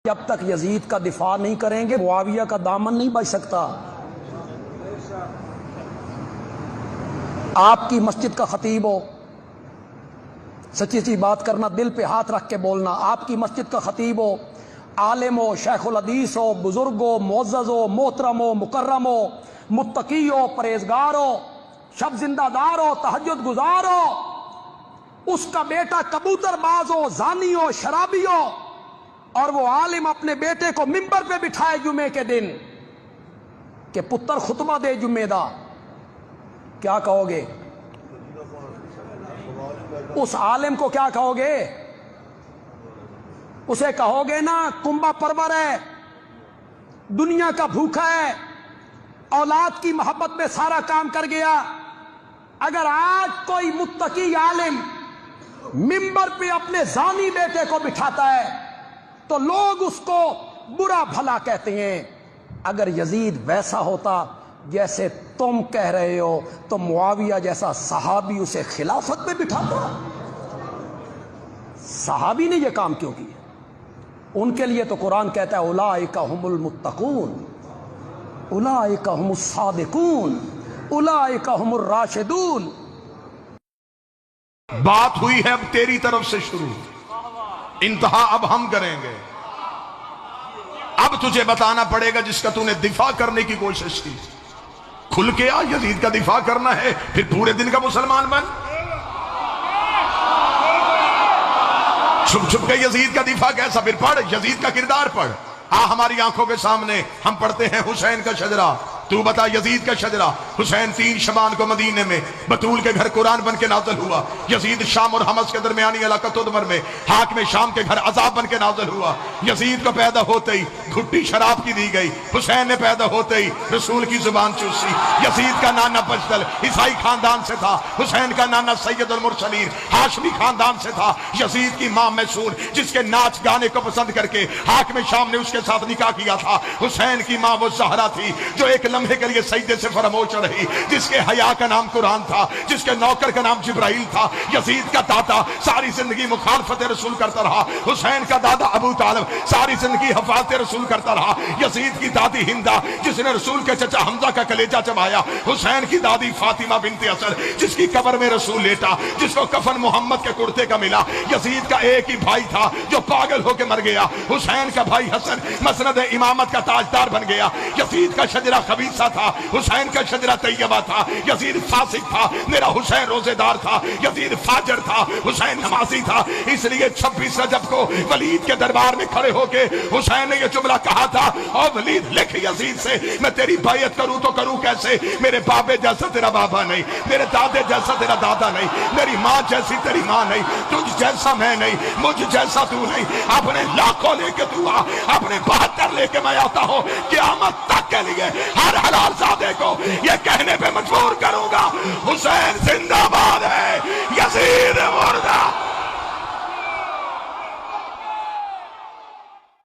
جب تک یزید کا دفاع نہیں کریں گے معاویہ کا دامن نہیں بچ سکتا۔ آپ کی مسجد کا خطیب ہو، سچی سی بات کرنا، دل پہ ہاتھ رکھ کے بولنا، آپ کی مسجد کا خطیب ہو، عالم ہو، شیخ الحدیث ہو، بزرگ ہو، معزز ہو، محترم ہو، مکرم ہو، متقی ہو، پرہیزگار ہو، شب زندہ دار ہو، تہجد گزار ہو، اس کا بیٹا کبوتر باز ہو، زانی ہو، شرابی ہو، اور وہ عالم اپنے بیٹے کو ممبر پہ بٹھائے جمعے کے دن کہ پتر خطبہ دے جمعے دا، کیا کہو گے؟ اس عالم کو کیا کہو گے؟ اسے کہو گے نا کنبا پرور ہے، دنیا کا بھوکا ہے، اولاد کی محبت میں سارا کام کر گیا۔ اگر آج کوئی متقی عالم ممبر پہ اپنے زانی بیٹے کو بٹھاتا ہے تو لوگ اس کو برا بھلا کہتے ہیں۔ اگر یزید ویسا ہوتا جیسے تم کہہ رہے ہو تو معاویہ جیسا صحابی اسے خلافت میں بٹھاتا۔ صحابی نے یہ کام کیوں کیا؟ ان کے لیے تو قرآن کہتا ہے اولئک هم المتقون، اولئک هم الصادقون، اولئک هم الراشدون۔ بات ہوئی ہے اب تیری طرف سے شروع، انتہا اب ہم کریں گے۔ اب تجھے بتانا پڑے گا جس کا تو نے دفاع کرنے کی کوشش کی، کھل کے آ، یزید کا دفاع کرنا ہے پھر پورے دن کا مسلمان بن، چھپ چھپ کے یزید کا دفاع کیسا؟ پھر پڑھ یزید کا کردار پڑھ، ہماری آنکھوں کے سامنے ہم پڑھتے ہیں حسین کا شجرہ، تو بتا یزید کا شجرہ۔ حسین 3 شبان کو مدینے میں بطول کے گھر قرآن بن کے نازل ہوا، یزید شام اور حمص کے درمیانی علاقہ تدمر میں حاکم شام کے گھر عذاب بن کے نازل ہوا۔ یزید کو پیدا ہوتے ہی گھٹی شراب کی دی گئی، حسین نے پیدا ہوتے ہی رسول کی زبان چوسی۔ یزید کا نانا بجدل عیسائی خاندان سے تھا، حسین کا نانا سید المرسلین ہاشمی خاندان سے تھا۔ یزید کی ماں میسون جس کے ناچ گانے کو پسند کر کے حاکم شام نے اس کے ساتھ نکاح کیا تھا۔ حسین کی ماں وہ زہرا تھی جو ایک لمحے کے لیے سجدے سے فراموش رہی، جس کے حیا کا نام قرآن تھا، جس کے نوکر کا نام جبرائیل تھا۔ یزید کا دادا ساری زندگی مخالفت رسول کرتا رہا، حسین کا دادا ابو طالب ساری زندگی حفاظت رسول کرتا رہا۔ یزید کی دادی ہندہ جس نے رسول کے چچا حمزہ کا کلیجہ چبایا، حسین کی دادی فاطمہ بنت اسد جس کی قبر میں رسول لیٹا، جس کو کفن محمد کے کرتے کا ملا۔ یزید کا ایک ہی بھائی تھا جو پاگل ہو کے مر گیا، حسین کا بھائی حسن مسند امامت کا تاجدار بن گیا۔ یزید کا شجرہ خبیثہ تھا، حسین کا شجرہ طیبہ تھا۔ یزید فاسق تھا، میرا حسین روزے دار تھا۔ یزید فاجر تھا، حسین نمازی تھا۔ اس لیے 26 رجب کو ولید کے دربار میں کھڑے ہو کے حسین نے یہ جملہ کہا تھا، اور ولید لکھ یزید سے میں تیری بیعت کروں تو کروں کیسے؟ میرے بابے جیسا تیرا بابا نہیں، میرے دادے جیسا تیرا دادا نہیں، میری ماں جیسی تیری ماں نہیں، تجھ جیسا میں نہیں، مجھ جیسا تو نہیں۔ اپنے لاکھوں لے کے تو آ، اپنے 72 لے کے میں آتا ہوں، قیامت تک کے لیے ہر حلال زادے کو یہ کہنے پہ مجبور کروں گا، حسین زندہ